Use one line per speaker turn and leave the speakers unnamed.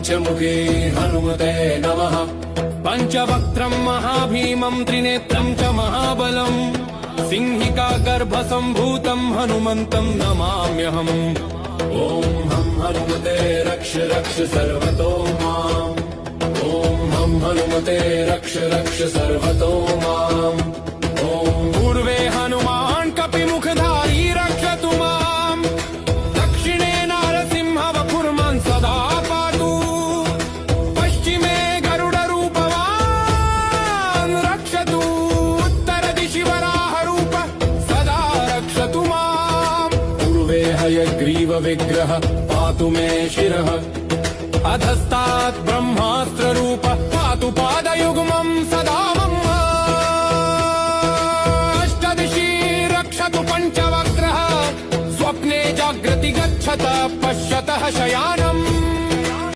पञ्चमुखे हनुमते नमः। पञ्चवक्त्रम् महाभीमम् त्रिनेत्रम् च महाबलम् सिंहिका गर्भसम्भूतम् हनुमन्तम् नमाम्यहम्। ॐ हं हनुमते रक्ष रक्ष सर्वतो माम्। ॐ हं हनुमते रक्ष रक्ष सर्वतो माम्। ॐ पूर्वे हनुमान् कपिमुखधारी रक्षतु माम्। दक्षिणे नारसिंह वपुर्मान् सदा पातु। पश्चिमे गरुडरूपवान् रक्षतु। उत्तरदिशि वराहरूप सदा रक्षतु माम्। पूर्वे हयग्रीवविग्रह पातु मे शिरः। अधस्तात् ब्रह्मास्त्ररूप पातु पादयुग्मम् सदा मम। अष्टदिशि रक्षतु पञ्चवक्त्रः। स्वप्ने जागृति गच्छतः पश्यतः शयानम्।